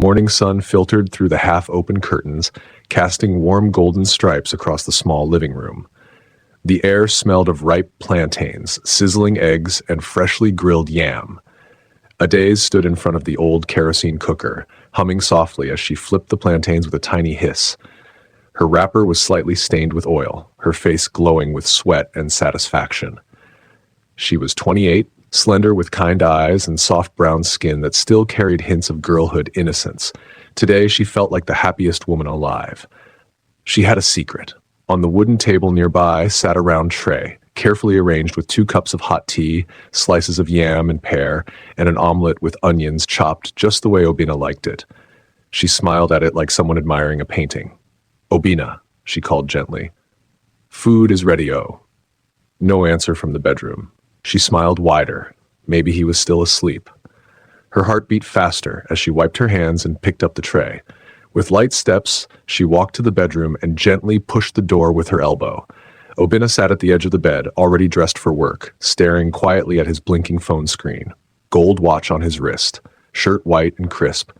Morning sun filtered through the half-open curtains, casting warm golden stripes across the small living room. The air smelled of ripe plantains, sizzling eggs, and freshly grilled yam. Adeze stood in front of the old kerosene cooker, humming softly as she flipped the plantains with a tiny hiss. Her wrapper was slightly stained with oil, her face glowing with sweat and satisfaction. She was 28, slender with kind eyes and soft brown skin that still carried hints of girlhood innocence. Today she felt like the happiest woman alive. She had a secret. On the wooden table nearby sat a round tray, carefully arranged with 2 cups of hot tea, slices of yam and pear, and an omelet with onions chopped just the way Obina liked it. She smiled at it like someone admiring a painting. "Obina," she called gently. "Food is ready-o." No answer from the bedroom. She smiled wider. Maybe he was still asleep. Her heart beat faster as she wiped her hands and picked up the tray. With light steps, she walked to the bedroom and gently pushed the door with her elbow. Obina sat at the edge of the bed, already dressed for work, staring quietly at his blinking phone screen. Gold watch on his wrist, shirt white and crisp,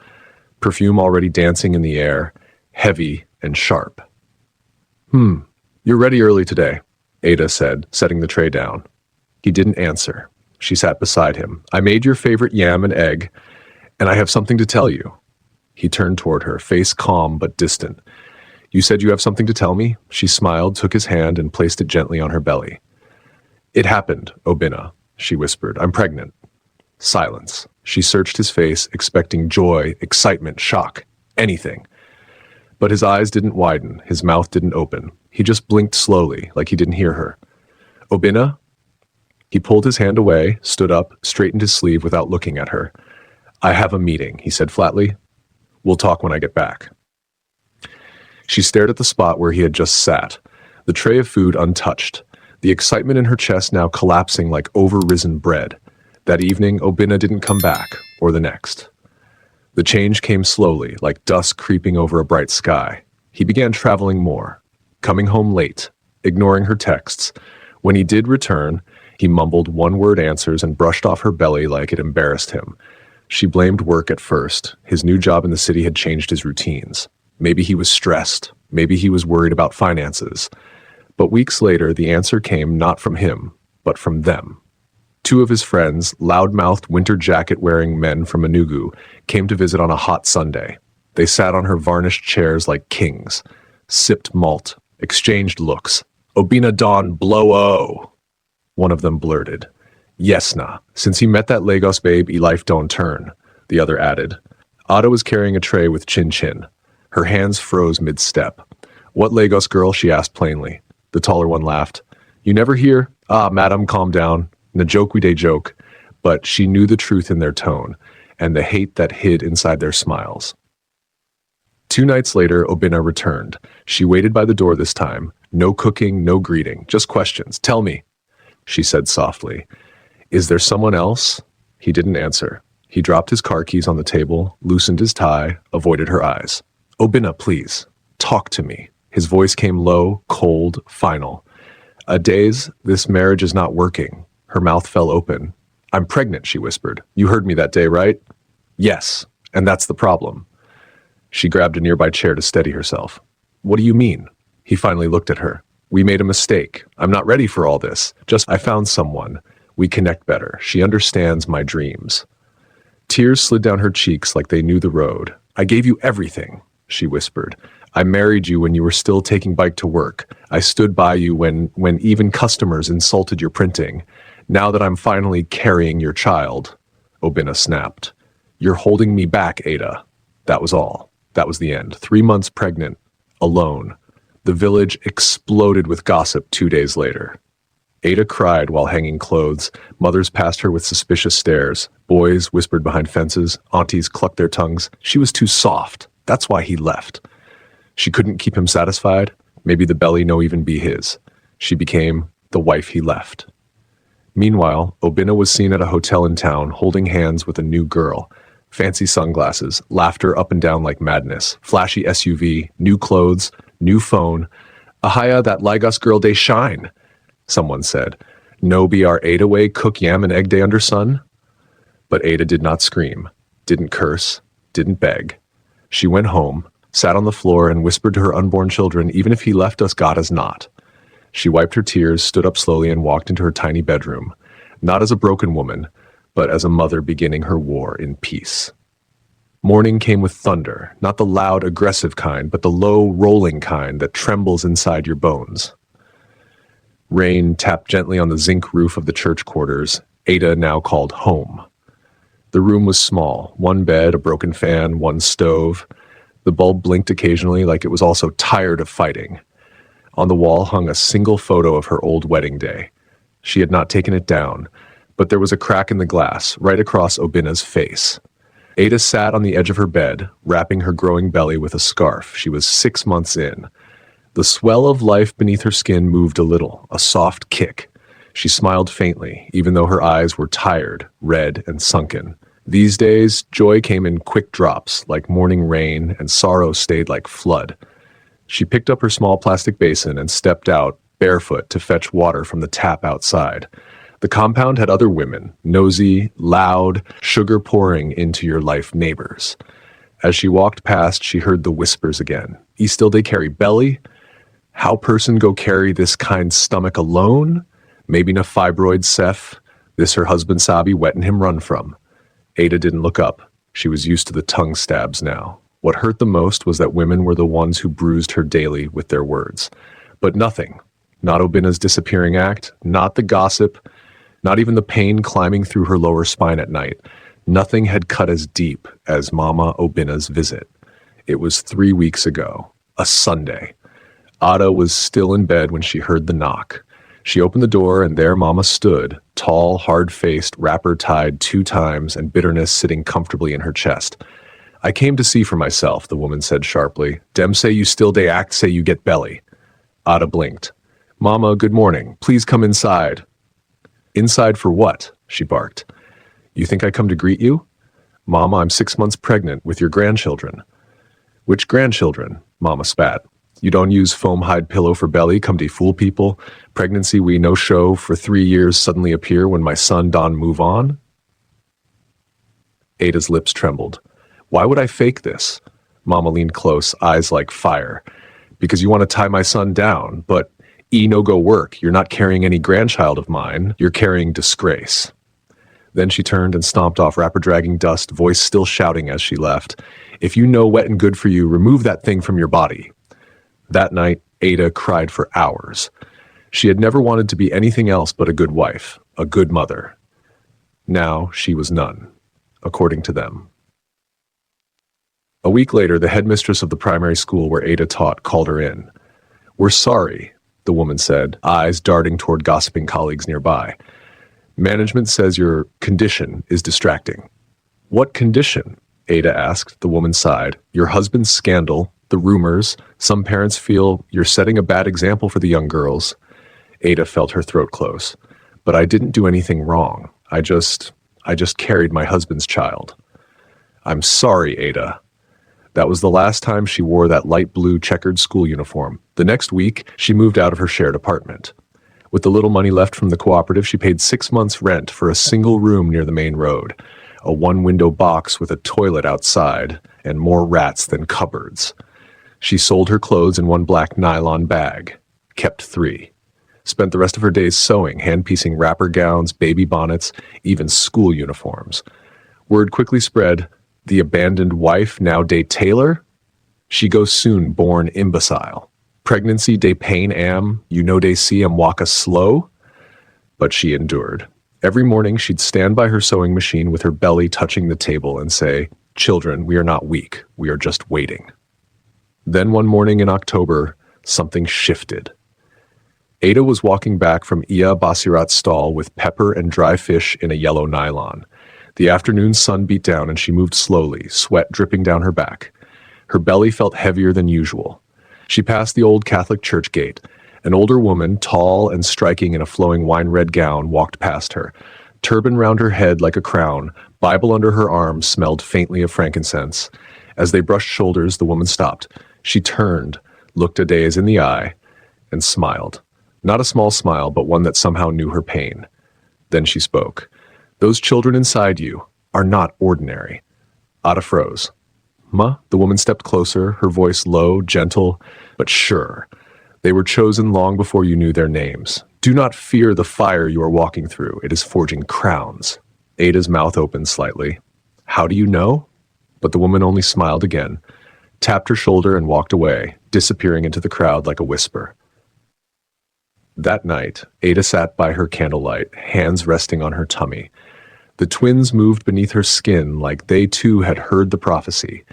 perfume already dancing in the air, heavy and sharp. You're ready early today," Ada said, setting the tray down. He didn't answer. She sat beside him. "I made your favorite yam and egg, and I have something to tell you." He turned toward her, face calm but distant. "You said you have something to tell me?" She smiled, took his hand, and placed it gently on her belly. "It happened, Obina," she whispered. "I'm pregnant." Silence. She searched his face, expecting joy, excitement, shock, anything. But his eyes didn't widen, his mouth didn't open. He just blinked slowly, like he didn't hear her. "Obina?" He pulled his hand away, stood up, straightened his sleeve without looking at her. "I have a meeting," he said flatly. "We'll talk when I get back." She stared at the spot where he had just sat, the tray of food untouched, the excitement in her chest now collapsing like over-risen bread. That evening, Obina didn't come back, or the next. The change came slowly, like dusk creeping over a bright sky. He began traveling more, coming home late, ignoring her texts. When he did return, he mumbled one-word answers and brushed off her belly like it embarrassed him. She blamed work at first. His new job in the city had changed his routines. Maybe he was stressed. Maybe he was worried about finances. But weeks later, the answer came not from him, but from them. 2 of his friends, loud-mouthed winter jacket-wearing men from Enugu, came to visit on a hot Sunday. They sat on her varnished chairs like kings, sipped malt, exchanged looks. "Obina Dawn blow-o!" One of them blurted. "Yes, na. Since he met that Lagos babe, life don't turn," the other added. Ada was carrying a tray with chin-chin. Her hands froze mid-step. "What Lagos girl?" she asked plainly. The taller one laughed. "You never hear? Ah, madam, calm down. Na joke we dey joke." But she knew the truth in their tone, and the hate that hid inside their smiles. 2 nights later, Obina returned. She waited by the door this time. No cooking, no greeting, just questions. "Tell me," she said softly. "Is there someone else?" He didn't answer. He dropped his car keys on the table, loosened his tie, avoided her eyes. "Obina, please, talk to me." His voice came low, cold, final. "Adeze, this marriage is not working." Her mouth fell open. "I'm pregnant," she whispered. "You heard me that day, right?" "Yes, and that's the problem." She grabbed a nearby chair to steady herself. "What do you mean?" He finally looked at her. "We made a mistake. I'm not ready for all this. Just I found someone. We connect better. She understands my dreams." Tears slid down her cheeks like they knew the road. "I gave you everything," she whispered. "I married you when you were still taking bike to work. I stood by you when even customers insulted your printing. Now that I'm finally carrying your child," Obina snapped. "You're holding me back, Ada." That was all. That was the end. 3 months pregnant, alone. The village exploded with gossip 2 days later. Ada cried while hanging clothes. Mothers passed her with suspicious stares. Boys whispered behind fences. Aunties clucked their tongues. She was too soft. That's why he left. She couldn't keep him satisfied. Maybe the belly no even be his. She became the wife he left. Meanwhile, Obina was seen at a hotel in town holding hands with a new girl. Fancy sunglasses, laughter up and down like madness, flashy SUV, new clothes, new phone. "Ahaya, that Lagos girl day shine," someone said. "No be our Ada way cook yam and egg day under sun?" But Ada did not scream, didn't curse, didn't beg. She went home, sat on the floor, and whispered to her unborn children, "Even if he left us, God is not." She wiped her tears, stood up slowly, and walked into her tiny bedroom, not as a broken woman, but as a mother beginning her war in peace. Morning came with thunder, not the loud, aggressive kind, but the low, rolling kind that trembles inside your bones. Rain tapped gently on the zinc roof of the church quarters, Ada now called home. The room was small, one bed, a broken fan, one stove. The bulb blinked occasionally like it was also tired of fighting. On the wall hung a single photo of her old wedding day. She had not taken it down, but there was a crack in the glass, right across Obina's face. Ada sat on the edge of her bed, wrapping her growing belly with a scarf. She was 6 months in. The swell of life beneath her skin moved a little, a soft kick. She smiled faintly, even though her eyes were tired, red, and sunken. These days, joy came in quick drops, like morning rain, and sorrow stayed like flood. She picked up her small plastic basin and stepped out, barefoot, to fetch water from the tap outside. The compound had other women, nosy, loud, sugar pouring into your life neighbors. As she walked past, she heard the whispers again. "E still they carry belly? How person go carry this kind stomach alone? Maybe na fibroid Seth. This her husband Sabi wetting him run from." Ada didn't look up. She was used to the tongue stabs now. What hurt the most was that women were the ones who bruised her daily with their words. But nothing. Not Obina's disappearing act, not the gossip, not even the pain climbing through her lower spine at night. Nothing had cut as deep as Mama Obina's visit. It was 3 weeks ago, a Sunday. Ada was still in bed when she heard the knock. She opened the door, and there Mama stood, tall, hard-faced, wrapper tied 2 times, and bitterness sitting comfortably in her chest. "I came to see for myself," the woman said sharply. "Dem say you still dey act, say you get belly." Ada blinked. "Mama, good morning. Please come inside." "Inside for what?" she barked. "You think I come to greet you?" "Mama, I'm 6 months pregnant with your grandchildren." "Which grandchildren?" Mama spat. "You don't use foam hide pillow for belly, come to fool people. Pregnancy we no show for 3 years suddenly appear when my son Don move on?" Ada's lips trembled. "Why would I fake this?" Mama leaned close, eyes like fire. "Because you want to tie my son down, but no go work. You're not carrying any grandchild of mine. You're carrying disgrace." Then she turned and stomped off, wrapper dragging dust, voice still shouting as she left. "If you know wet and good for you, remove that thing from your body." That night, Ada cried for hours. She had never wanted to be anything else but a good wife, a good mother. Now she was none, according to them. A week later, the headmistress of the primary school where Ada taught called her in. "We're sorry," the woman said, eyes darting toward gossiping colleagues nearby. "Management says your condition is distracting." "What condition?" Ada asked. The woman sighed. "Your husband's scandal, the rumors. Some parents feel you're setting a bad example for the young girls." Ada felt her throat close. "But I didn't do anything wrong. I just carried my husband's child." "I'm sorry, Ada." That was the last time she wore that light blue checkered school uniform. The next week, she moved out of her shared apartment. With the little money left from the cooperative, she paid 6 months' rent for a single room near the main road, a one-window box with a toilet outside, and more rats than cupboards. She sold her clothes in one black nylon bag, kept 3. Spent the rest of her days sewing, hand-piecing wrapper gowns, baby bonnets, even school uniforms. Word quickly spread, the abandoned wife now date Taylor? She go soon born imbecile. Pregnancy day pain am, you know they see am waka slow? But she endured. Every morning she'd stand by her sewing machine with her belly touching the table and say, "Children, we are not weak, we are just waiting." Then one morning in October, something shifted. Ada was walking back from Iya Basirat's stall with pepper and dry fish in a yellow nylon. The afternoon sun beat down and she moved slowly, sweat dripping down her back. Her belly felt heavier than usual. She passed the old Catholic church gate. An older woman, tall and striking in a flowing wine-red gown, walked past her. Turban round her head like a crown, Bible under her arm, smelled faintly of frankincense. As they brushed shoulders, the woman stopped. She turned, looked Adaez in the eye, and smiled. Not a small smile, but one that somehow knew her pain. Then she spoke. "Those children inside you are not ordinary." Ada froze. Ma? The woman stepped closer, her voice low, gentle, but sure. They were chosen long before you knew their names. Do not fear the fire you are walking through. It is forging crowns. Ada's mouth opened slightly. How do you know? But the woman only smiled again, tapped her shoulder and walked away, disappearing into the crowd like a whisper. That night, Ada sat by her candlelight, hands resting on her tummy. The twins moved beneath her skin like they too had heard the prophecy.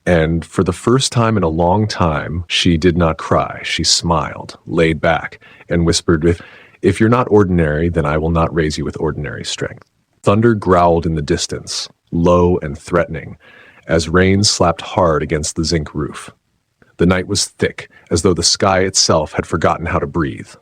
And for the first time in a long time, she did not cry. She smiled, laid back, and whispered, If you're not ordinary, then I will not raise you with ordinary strength. Thunder growled in the distance, low and threatening, as rain slapped hard against the zinc roof. The night was thick, as though the sky itself had forgotten how to breathe.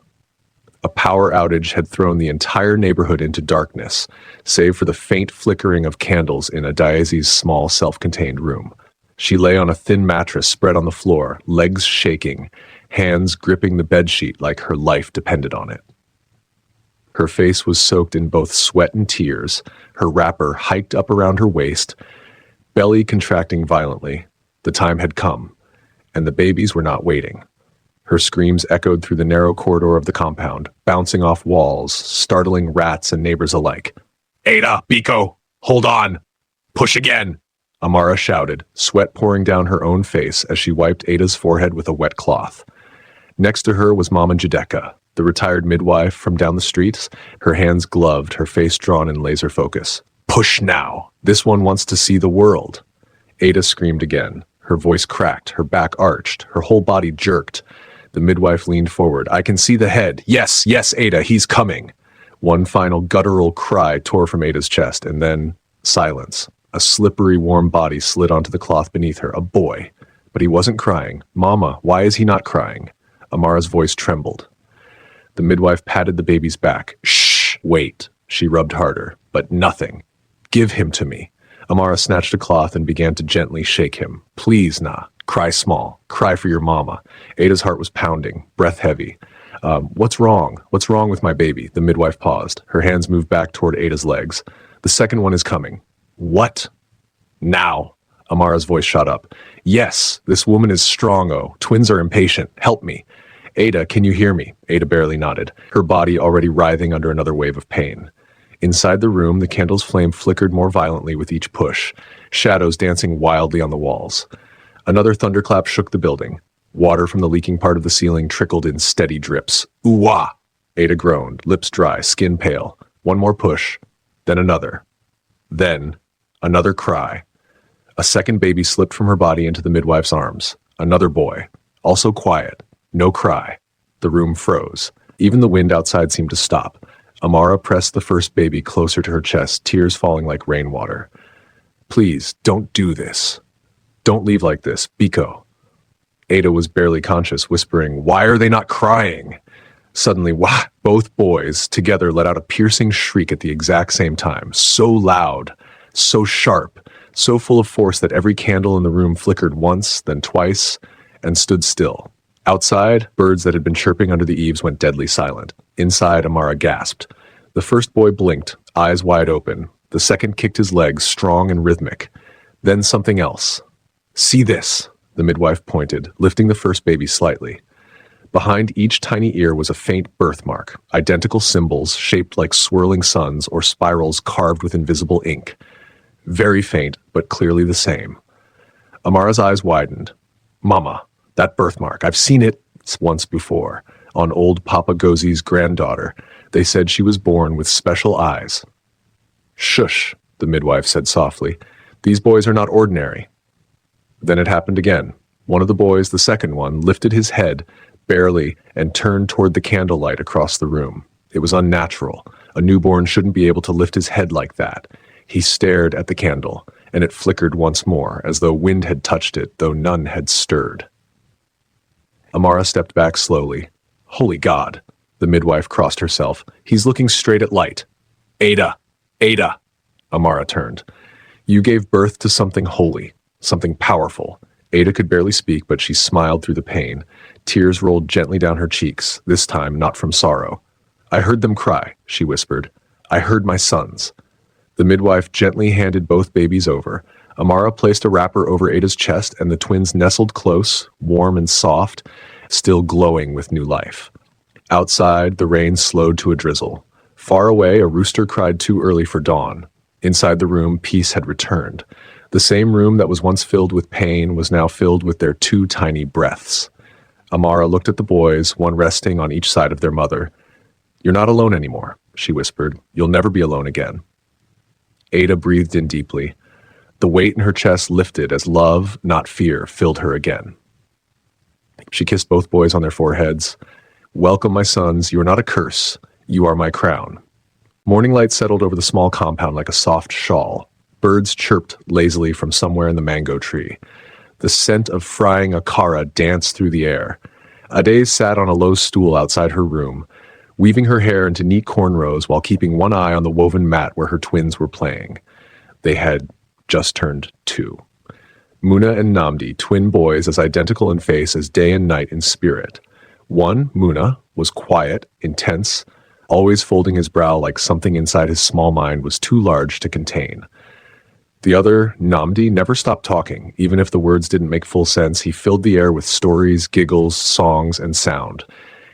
A power outage had thrown the entire neighborhood into darkness, save for the faint flickering of candles in Adiazi's small self-contained room. She lay on a thin mattress spread on the floor, legs shaking, hands gripping the bedsheet like her life depended on it. Her face was soaked in both sweat and tears, her wrapper hiked up around her waist, belly contracting violently. The time had come, and the babies were not waiting. Her screams echoed through the narrow corridor of the compound, bouncing off walls, startling rats and neighbors alike. Ada, Biko, hold on! Push again! Amara shouted, sweat pouring down her own face as she wiped Ada's forehead with a wet cloth. Next to her was Mama Judeka, the retired midwife from down the streets, her hands gloved, her face drawn in laser focus. Push now! This one wants to see the world! Ada screamed again. Her voice cracked, her back arched, her whole body jerked. The midwife leaned forward. I can see the head. Yes, yes, Ada, he's coming. One final guttural cry tore from Ada's chest, and then silence. A slippery, warm body slid onto the cloth beneath her. A boy. But he wasn't crying. Mama, why is he not crying? Amara's voice trembled. The midwife patted the baby's back. Shh, wait. She rubbed harder. But nothing. Give him to me. Amara snatched a cloth and began to gently shake him. Please, Na. Cry small. Cry for your mama. Ada's heart was pounding, breath heavy. What's wrong? What's wrong with my baby? The midwife paused. Her hands moved back toward Ada's legs. The second one is coming. What? Now. Amara's voice shot up. Yes, this woman is strong-o. Twins are impatient. Help me. Ada, can you hear me? Ada barely nodded, her body already writhing under another wave of pain. Inside the room, the candle's flame flickered more violently with each push, shadows dancing wildly on the walls. Another thunderclap shook the building. Water from the leaking part of the ceiling trickled in steady drips. Ooh-wah! Ada groaned, lips dry, skin pale. One more push, then another. Then, another cry. A second baby slipped from her body into the midwife's arms. Another boy. Also quiet. No cry. The room froze. Even the wind outside seemed to stop. Amara pressed the first baby closer to her chest, tears falling like rainwater. Please, don't do this. Don't leave like this, Biko. Ada was barely conscious, whispering, Why are they not crying? Suddenly, both boys together let out a piercing shriek at the exact same time, so loud, so sharp, so full of force that every candle in the room flickered once, then twice, and stood still. Outside, birds that had been chirping under the eaves went deadly silent. Inside, Amara gasped. The first boy blinked, eyes wide open. The second kicked his legs, strong and rhythmic. Then something else. See this, the midwife pointed, lifting the first baby slightly. Behind each tiny ear was a faint birthmark, identical symbols shaped like swirling suns or spirals carved with invisible ink. Very faint, but clearly the same. Amara's eyes widened. Mama, that birthmark, I've seen it once before, on old Papa Gozi's granddaughter. They said she was born with special eyes. Shush, the midwife said softly. These boys are not ordinary. Then it happened again. One of the boys, the second one, lifted his head, barely, and turned toward the candlelight across the room. It was unnatural. A newborn shouldn't be able to lift his head like that. He stared at the candle, and it flickered once more, as though wind had touched it, though none had stirred. Amara stepped back slowly. Holy God! The midwife crossed herself. He's looking straight at light. Ada! Ada! Amara turned. You gave birth to something holy. Something powerful. Ada could barely speak, but she smiled through the pain. Tears rolled gently down her cheeks, this time not from sorrow. I heard them cry, she whispered. I heard my sons. The midwife gently handed both babies over. Amara placed a wrapper over Ada's chest, and the twins nestled close, warm and soft, still glowing with new life. Outside, the rain slowed to a drizzle. Far away, a rooster cried too early for dawn. Inside the room, peace had returned. The same room that was once filled with pain was now filled with their two tiny breaths. Amara looked at the boys, one resting on each side of their mother. "You're not alone anymore," she whispered. "You'll never be alone again." Ada breathed in deeply. The weight in her chest lifted as love, not fear, filled her again. She kissed both boys on their foreheads. "Welcome, my sons. You are not a curse. You are my crown." Morning light settled over the small compound like a soft shawl. Birds chirped lazily from somewhere in the mango tree. The scent of frying akara danced through the air. Ade sat on a low stool outside her room, weaving her hair into neat cornrows while keeping one eye on the woven mat where her twins were playing. They had just turned 2. Muna and Namdi, twin boys as identical in face as day and night in spirit. One, Muna, was quiet, intense, always folding his brow like something inside his small mind was too large to contain. The other, Namdi, never stopped talking. Even if the words didn't make full sense, he filled the air with stories, giggles, songs, and sound.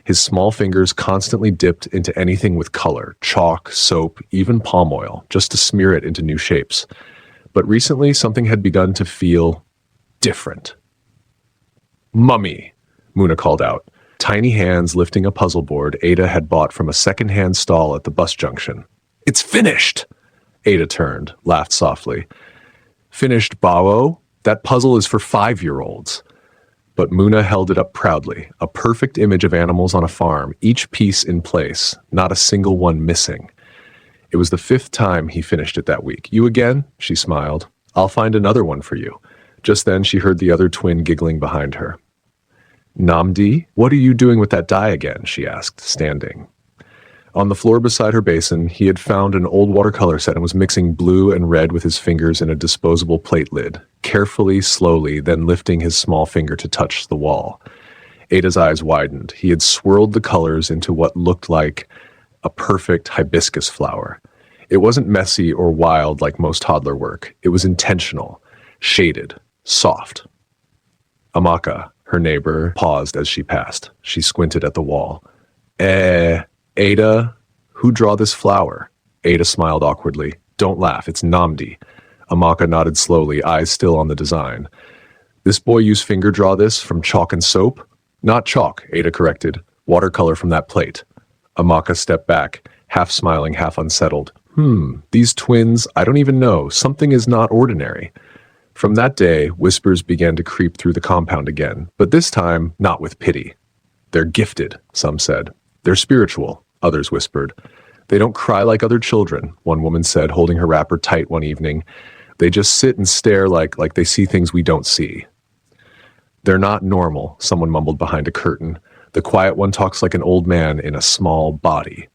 His small fingers constantly dipped into anything with color, chalk, soap, even palm oil, just to smear it into new shapes. But recently, something had begun to feel different. "Mummy," Muna called out. Tiny hands lifting a puzzle board Ada had bought from a second-hand stall at the bus junction. "It's finished!" Ada turned, laughed softly. "Finished, Bao? That puzzle is for 5-year-olds. But Muna held it up proudly, a perfect image of animals on a farm, each piece in place, not a single one missing. It was the 5th time he finished it that week. "You again?" She smiled. "I'll find another one for you." Just then she heard the other twin giggling behind her. "Namdi, what are you doing with that dye again?" she asked, standing. On the floor beside her basin, he had found an old watercolor set and was mixing blue and red with his fingers in a disposable plate lid, carefully, slowly, then lifting his small finger to touch the wall. Ada's eyes widened. He had swirled the colors into what looked like a perfect hibiscus flower. It wasn't messy or wild like most toddler work. It was intentional, shaded, soft. Amaka, her neighbor, paused as she passed. She squinted at the wall. Ada, who draw this flower?" Ada smiled awkwardly. "Don't laugh, it's Namdi." Amaka nodded slowly, eyes still on the design. "This boy used finger draw this from chalk and soap?" "Not chalk," Ada corrected. "Watercolor from that plate." Amaka stepped back, half smiling, half unsettled. These twins, I don't even know. Something is not ordinary." From that day, whispers began to creep through the compound again, but this time not with pity. "They're gifted," some said. "They're spiritual," others whispered. "They don't cry like other children," one woman said, holding her wrapper tight one evening. "They just sit and stare like they see things we don't see." "They're not normal," someone mumbled behind a curtain. "The quiet one talks like an old man in a small body."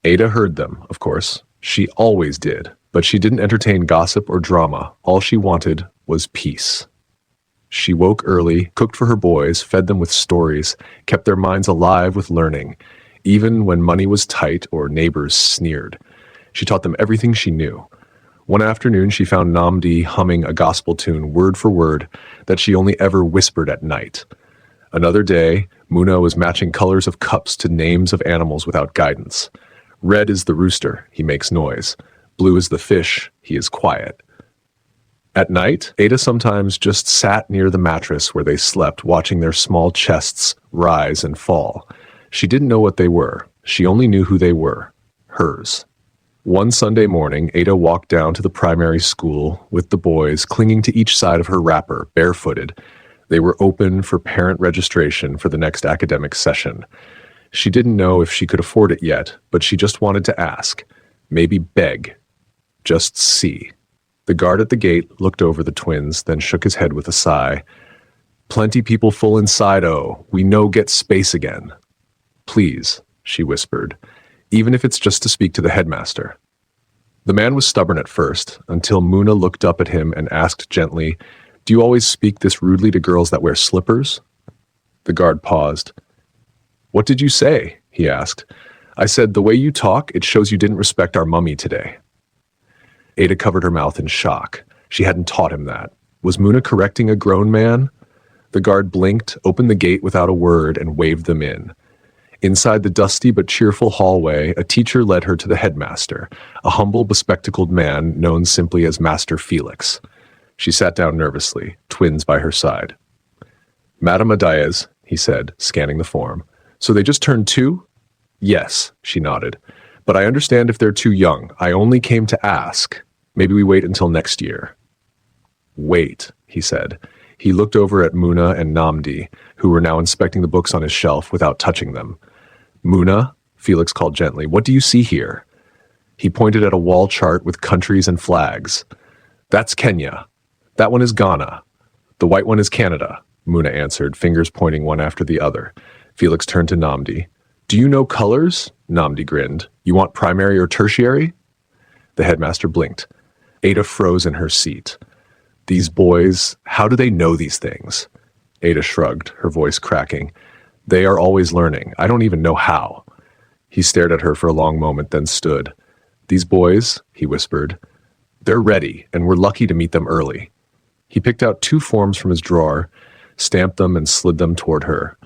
Ada heard them, of course. She always did, but she didn't entertain gossip or drama. All she wanted was peace. She woke early, cooked for her boys, fed them with stories, kept their minds alive with learning, even when money was tight or neighbors sneered. She taught them everything she knew. One afternoon, she found Namdi humming a gospel tune, word for word, that she only ever whispered at night. Another day, Muna was matching colors of cups to names of animals without guidance. Red is the rooster, he makes noise. Blue is the fish, he is quiet. At night, Ada sometimes just sat near the mattress where they slept, watching their small chests rise and fall. She didn't know what they were. She only knew who they were, hers. One Sunday morning, Ada walked down to the primary school with the boys clinging to each side of her wrapper, barefooted. They were open for parent registration for the next academic session. She didn't know if she could afford it yet, but she just wanted to ask, maybe beg, just see. The guard at the gate looked over the twins, then shook his head with a sigh. "Plenty people full inside, oh, we no get space again." "Please," she whispered, "even if it's just to speak to the headmaster." The man was stubborn at first, until Muna looked up at him and asked gently, "Do you always speak this rudely to girls that wear slippers?" The guard paused. "What did you say?" he asked. "I said, the way you talk, it shows you didn't respect our mummy today." Ada covered her mouth in shock. She hadn't taught him that. Was Muna correcting a grown man? The guard blinked, opened the gate without a word, and waved them in. Inside the dusty but cheerful hallway, a teacher led her to the headmaster, a humble, bespectacled man known simply as Master Felix. She sat down nervously, twins by her side. "Madam Adayez," he said, scanning the form. "So they just turned 2? "Yes," she nodded. "But I understand if they're too young. I only came to ask. Maybe we wait until next year." "Wait," he said. He looked over at Muna and Namdi, who were now inspecting the books on his shelf without touching them. "Muna," Felix called gently, "what do you see here?" He pointed at a wall chart with countries and flags. "That's Kenya. That one is Ghana. The white one is Canada," Muna answered, fingers pointing one after the other. Felix turned to Namdi. "Do you know colors?" Namdi grinned. "You want primary or tertiary?" The headmaster blinked. Ada froze in her seat. "These boys, how do they know these things?" Ada shrugged, her voice cracking. "They are always learning. I don't even know how." He stared at her for a long moment, then stood. "These boys," he whispered, "they're ready, and we're lucky to meet them early." He picked out 2 forms from his drawer, stamped them, and slid them toward her.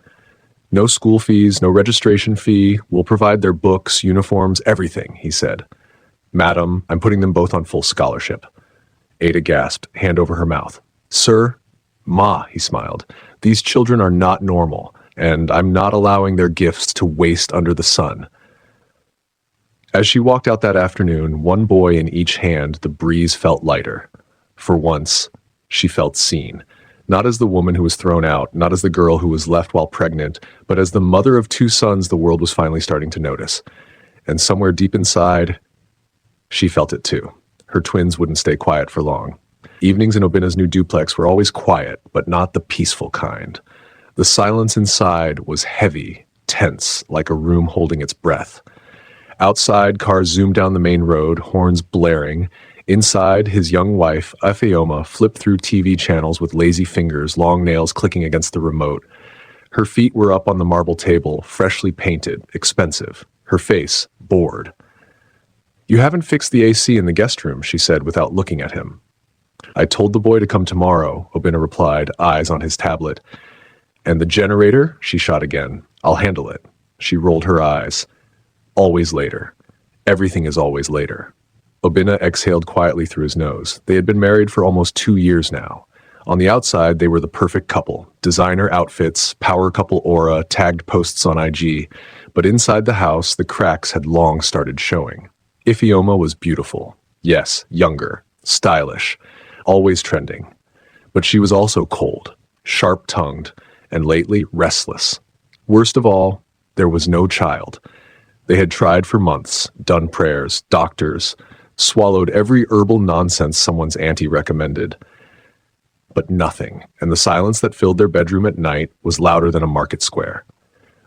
"No school fees, no registration fee. We'll provide their books, uniforms, everything," he said. "Madam, I'm putting them both on full scholarship." Ada gasped, hand over her mouth. "Sir?" "Ma," he smiled. "These children are not normal, and I'm not allowing their gifts to waste under the sun." As she walked out that afternoon, one boy in each hand, the breeze felt lighter. For once, she felt seen. Not as the woman who was thrown out, not as the girl who was left while pregnant, but as the mother of 2 sons the world was finally starting to notice. And somewhere deep inside, she felt it too. Her twins wouldn't stay quiet for long. Evenings in Obina's new duplex were always quiet, but not the peaceful kind. The silence inside was heavy, tense, like a room holding its breath. Outside, cars zoomed down the main road, horns blaring. Inside, his young wife, Ifeoma, flipped through TV channels with lazy fingers, long nails clicking against the remote. Her feet were up on the marble table, freshly painted, expensive. Her face, bored. "You haven't fixed the AC in the guest room," she said without looking at him. "I told the boy to come tomorrow," Obina replied, eyes on his tablet. "And the generator?" she shot again. "I'll handle it." She rolled her eyes. "Always later. Everything is always later." Obina exhaled quietly through his nose. They had been married for almost 2 years now. On the outside, they were the perfect couple. Designer outfits, power couple aura, tagged posts on IG. But inside the house, the cracks had long started showing. Ifeoma was beautiful. Yes, younger, stylish, always trending. But she was also cold, sharp-tongued, and lately restless. Worst of all, there was no child. They had tried for months, done prayers, doctors, swallowed every herbal nonsense someone's auntie recommended. But nothing, and the silence that filled their bedroom at night was louder than a market square.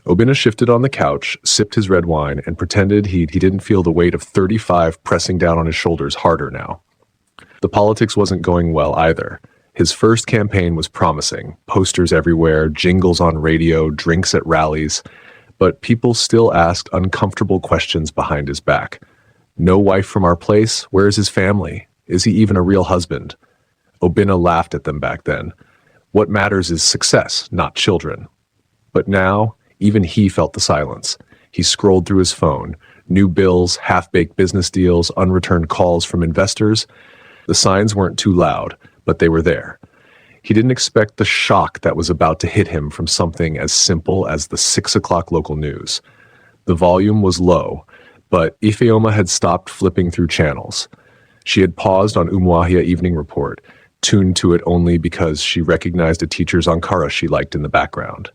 Obina shifted on the couch, sipped his red wine, and pretended he didn't feel the weight of 35 pressing down on his shoulders harder now. The politics wasn't going well either. His first campaign was promising, posters everywhere, jingles on radio, drinks at rallies, but people still asked uncomfortable questions behind his back. No wife from our place? Where is his family? Is he even a real husband? Obina laughed at them back then. What matters is success, not children. But now, even he felt the silence. He scrolled through his phone. New bills, half-baked business deals, unreturned calls from investors. The signs weren't too loud, but they were there. He didn't expect the shock that was about to hit him from something as simple as the 6 o'clock local news. The volume was low, but Ifeoma had stopped flipping through channels. She had paused on Umuahia Evening Report, tuned to it only because she recognized a teacher's Ankara she liked in the background.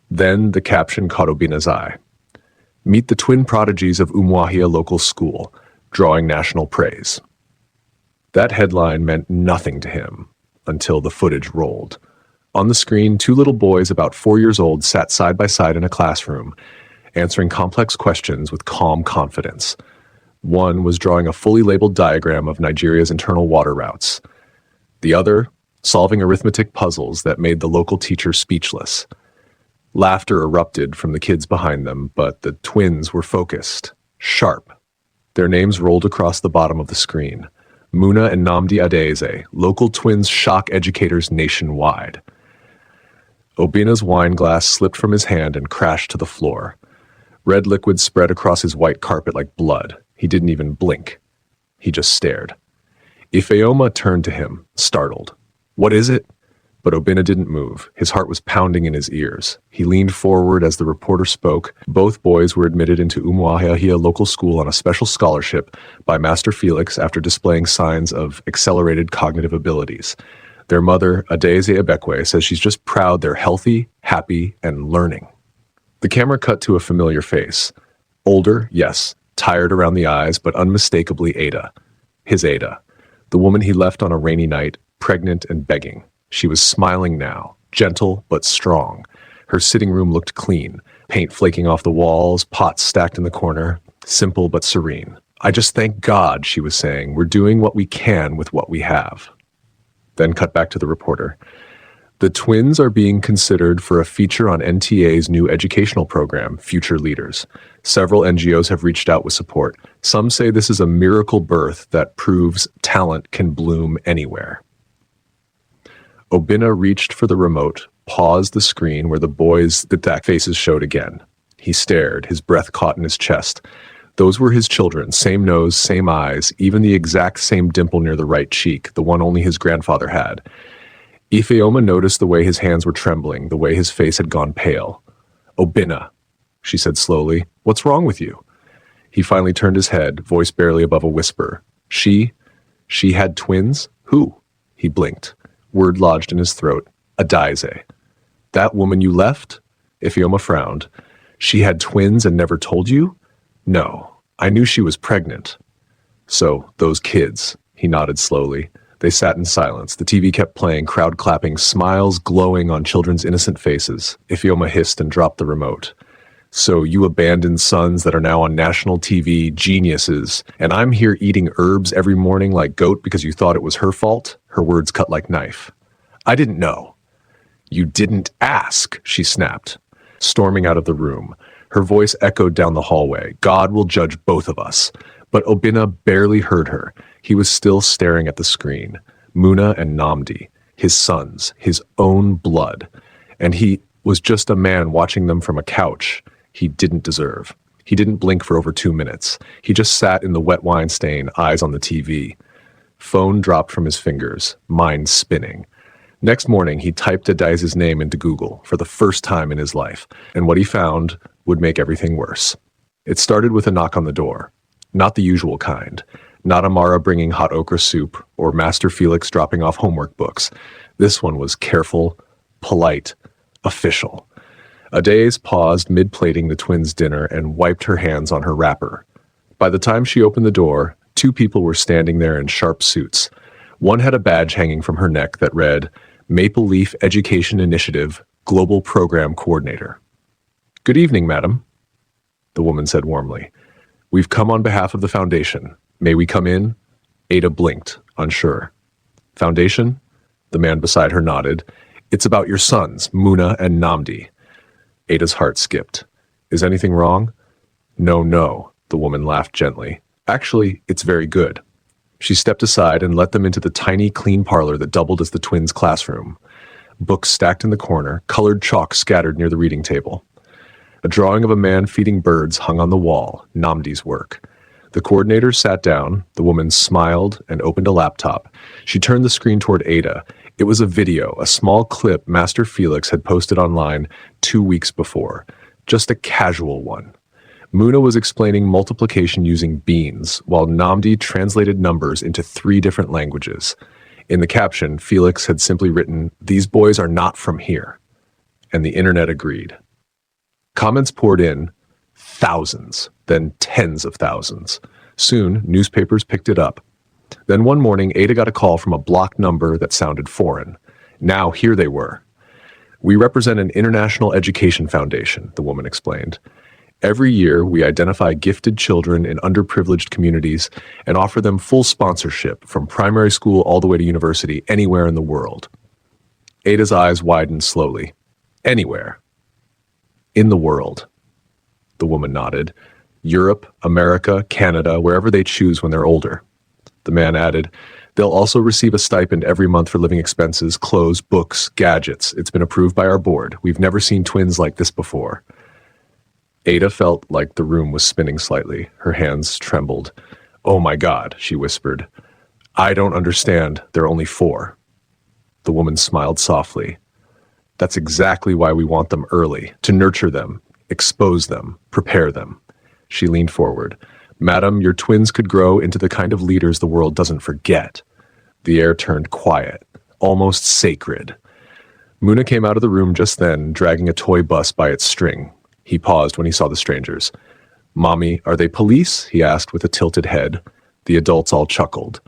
Then the caption caught Obina's eye. "Meet the twin prodigies of Umuahia Local School, drawing national praise." That headline meant nothing to him until the footage rolled. On the screen, 2 little boys about 4 years old sat side by side in a classroom, answering complex questions with calm confidence. One was drawing a fully labeled diagram of Nigeria's internal water routes. The other, solving arithmetic puzzles that made the local teacher speechless. Laughter erupted from the kids behind them, but the twins were focused, sharp. Their names rolled across the bottom of the screen. Muna and Namdi Adeze, local twins shock educators nationwide. Obina's wine glass slipped from his hand and crashed to the floor. Red liquid spread across his white carpet like blood. He didn't even blink. He just stared. Ifeoma turned to him, startled. "What is it?" But Obina didn't move. His heart was pounding in his ears. He leaned forward as the reporter spoke. Both boys were admitted into Umuahia local school on a special scholarship by Master Felix after displaying signs of accelerated cognitive abilities. Their mother, Adeze Ebekwe, says she's just proud they're healthy, happy, and learning. The camera cut to a familiar face. Older, yes, tired around the eyes, but unmistakably Ada. His Ada. The woman he left on a rainy night, pregnant and begging. She was smiling now, gentle but strong. Her sitting room looked clean, paint flaking off the walls, pots stacked in the corner, simple but serene. "I just thank God," she was saying. "We're doing what we can with what we have." Then cut back to the reporter. The twins are being considered for a feature on NTA's new educational program, Future Leaders. Several NGOs have reached out with support. Some say this is a miracle birth that proves talent can bloom anywhere. Obina reached for the remote, paused the screen where the boys' thick faces showed again. He stared, his breath caught in his chest. Those were his children, same nose, same eyes, even the exact same dimple near the right cheek, the one only his grandfather had. Ifeoma noticed the way his hands were trembling, the way his face had gone pale. "Obina," she said slowly, "what's wrong with you?" He finally turned his head, voice barely above a whisper. She had twins? Who? He blinked. Word lodged in his throat. Adeze. "That woman you left?" Ifeoma frowned. "She had twins and never told you?" "No, I knew she was pregnant." "So, those kids," he nodded slowly. They sat in silence. The TV kept playing, crowd clapping, smiles glowing on children's innocent faces. Ifeoma hissed and dropped the remote. "So you abandoned sons that are now on national TV, geniuses, and I'm here eating herbs every morning like goat because you thought it was her fault?" Her words cut like knife. "I didn't know." "You didn't ask," she snapped, storming out of the room. Her voice echoed down the hallway. "God will judge both of us." But Obina barely heard her. He was still staring at the screen. Muna and Namdi, his sons, his own blood. And he was just a man watching them from a couch he didn't deserve. He didn't blink for over 2 minutes. He just sat in the wet wine stain, eyes on the TV. Phone dropped from his fingers, mind spinning. Next morning, he typed Adeze's name into Google for the first time in his life, and what he found would make everything worse. It started with a knock on the door. Not the usual kind. Not Amara bringing hot okra soup or Master Felix dropping off homework books. This one was careful, polite, official. Adeze paused mid-plating the twins' dinner and wiped her hands on her wrapper. By the time she opened the door, 2 people were standing there in sharp suits. One had a badge hanging from her neck that read, Maple Leaf Education Initiative, Global Program Coordinator. "Good evening, madam," the woman said warmly. "We've come on behalf of the foundation. May we come in?" Ada blinked, unsure. "Foundation?" The man beside her nodded. "It's about your sons, Muna and Namdi." Ada's heart skipped. "Is anything wrong?" No, the woman laughed gently. "Actually, it's very good." She stepped aside and let them into the tiny, clean parlor that doubled as the twins' classroom. Books stacked in the corner, colored chalk scattered near the reading table. A drawing of a man feeding birds hung on the wall, Namdi's work. The coordinator sat down, the woman smiled and opened a laptop. She turned the screen toward Ada. It was a video, a small clip Master Felix had posted online 2 weeks before. Just a casual one. Muna was explaining multiplication using beans, while Namdi translated numbers into 3 different languages. In the caption, Felix had simply written, "These boys are not from here." And the internet agreed. Comments poured in, thousands, then tens of thousands. Soon, newspapers picked it up. Then one morning, Ada got a call from a blocked number that sounded foreign. Now here they were. "We represent an international education foundation," the woman explained. "Every year, we identify gifted children in underprivileged communities and offer them full sponsorship from primary school all the way to university anywhere in the world." Ada's eyes widened slowly. "Anywhere." "In the world." The woman nodded. "Europe, America, Canada, wherever they choose when they're older." The man added, "They'll also receive a stipend every month for living expenses, clothes, books, gadgets. It's been approved by our board. We've never seen twins like this before." Ada felt like the room was spinning slightly. Her hands trembled. "Oh my God," she whispered. "I don't understand. There are only 4. The woman smiled softly. "That's exactly why we want them early, to nurture them, expose them, prepare them." She leaned forward. "Madam, your twins could grow into the kind of leaders the world doesn't forget." The air turned quiet, almost sacred. Muna came out of the room just then, dragging a toy bus by its string. He paused when he saw the strangers. "Mommy, are they police?" he asked with a tilted head. The adults all chuckled.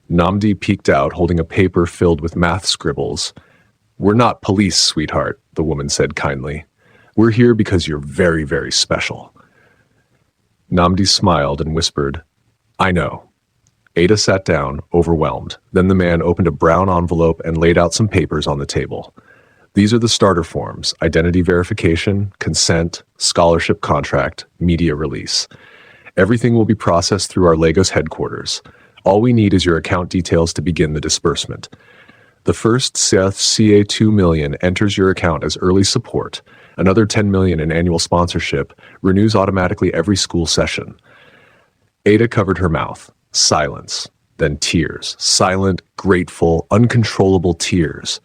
Namdi peeked out, holding a paper filled with math scribbles. "We're not police, sweetheart," the woman said kindly. "We're here because you're very, very special." Namdi smiled and whispered, "I know." Ada sat down, overwhelmed. Then the man opened a brown envelope and laid out some papers on the table. "These are the starter forms: identity verification, consent, scholarship contract, media release. Everything will be processed through our Lagos headquarters. All we need is your account details to begin the disbursement. The first CA 2 million enters your account as early support. Another 10 million in annual sponsorship renews automatically every school session." Ada covered her mouth. Silence. Then tears. Silent, grateful, uncontrollable tears.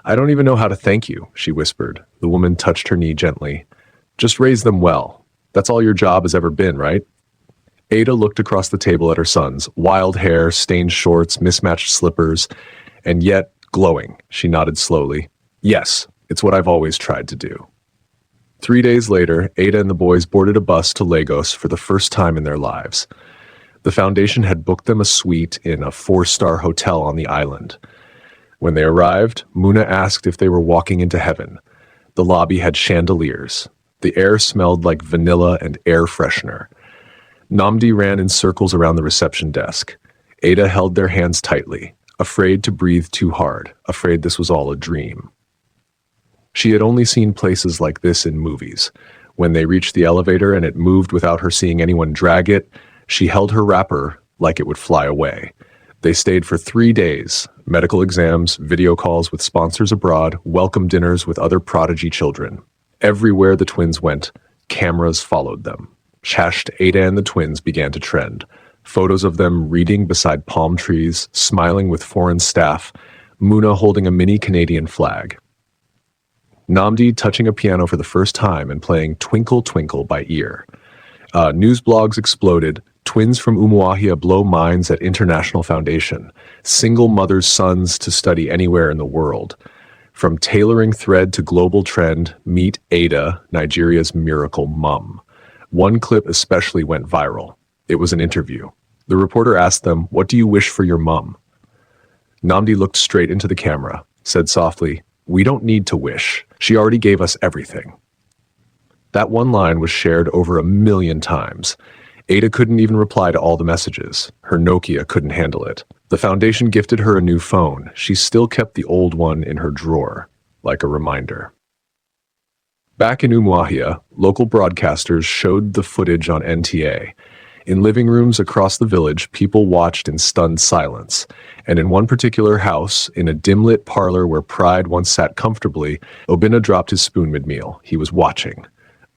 "I don't even know how to thank you," she whispered. The woman touched her knee gently. "Just raise them well. That's all your job has ever been, right?" Ada looked across the table at her sons. Wild hair, stained shorts, mismatched slippers, and yet glowing. She nodded slowly. "Yes, it's what I've always tried to do." 3 days later, Ada and the boys boarded a bus to Lagos for the first time in their lives. The foundation had booked them a suite in a 4-star hotel on the island. When they arrived, Muna asked if they were walking into heaven. The lobby had chandeliers. The air smelled like vanilla and air freshener. Namdi ran in circles around the reception desk. Ada held their hands tightly, afraid to breathe too hard, afraid this was all a dream. She had only seen places like this in movies. When they reached the elevator and it moved without her seeing anyone drag it, she held her wrapper like it would fly away. They stayed for 3 days, medical exams, video calls with sponsors abroad, welcome dinners with other prodigy children. Everywhere the twins went, cameras followed them. Chashed Ada and the twins began to trend. Photos of them reading beside palm trees, smiling with foreign staff, Muna holding a mini Canadian flag. Namdi touching a piano for the first time and playing Twinkle Twinkle by ear. News blogs exploded. Twins from Umuahia blow minds at International Foundation. Single mother's sons to study anywhere in the world. From tailoring thread to global trend, meet Ada, Nigeria's miracle mum. One clip especially went viral. It was an interview. The reporter asked them, "What do you wish for your mum?" Namdi looked straight into the camera, said softly, "We don't need to wish. She already gave us everything." That one line was shared over 1 million times. Ada couldn't even reply to all the messages. Her Nokia couldn't handle it. The foundation gifted her a new phone. She still kept the old one in her drawer, like a reminder. Back in Umuahia, local broadcasters showed the footage on NTA. In living rooms across the village, people watched in stunned silence. And in one particular house, in a dim-lit parlor where pride once sat comfortably, Obinna dropped his spoon mid-meal. He was watching.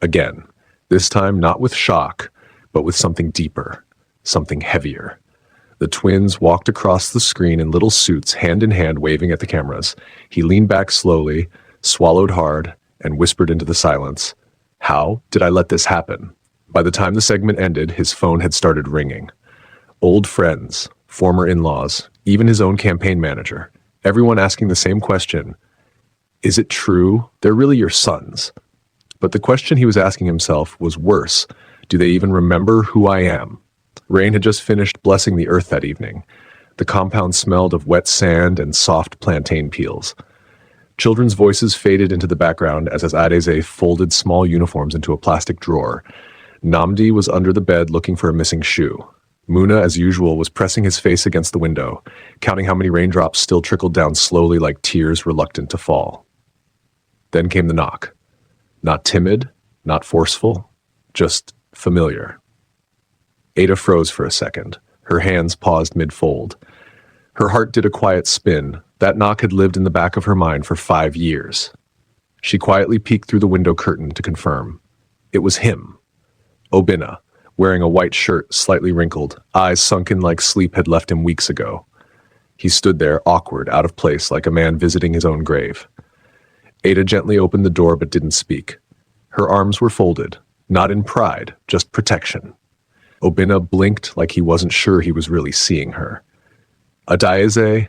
Again. This time not with shock, but with something deeper, something heavier. The twins walked across the screen in little suits, hand in hand, waving at the cameras. He leaned back slowly, swallowed hard, and whispered into the silence, "How did I let this happen?" By the time the segment ended, his phone had started ringing. Old friends, former in-laws, even his own campaign manager, everyone asking the same question, "Is it true? They're really your sons." But the question he was asking himself was worse. Do they even remember who I am? Rain had just finished blessing the earth that evening. The compound smelled of wet sand and soft plantain peels. Children's voices faded into the background as Adeze folded small uniforms into a plastic drawer. Namdi was under the bed looking for a missing shoe. Muna, as usual, was pressing his face against the window, counting how many raindrops still trickled down slowly like tears reluctant to fall. Then came the knock. Not timid, not forceful, just familiar. Ada froze for a second. Her hands paused mid-fold. Her heart did a quiet spin. That knock had lived in the back of her mind for 5 years. She quietly peeked through the window curtain to confirm. It was him. Obinna, wearing a white shirt, slightly wrinkled, eyes sunken like sleep had left him weeks ago. He stood there, awkward, out of place, like a man visiting his own grave. Ada gently opened the door but didn't speak. Her arms were folded, not in pride, just protection. Obinna blinked like he wasn't sure he was really seeing her. "Adaize?"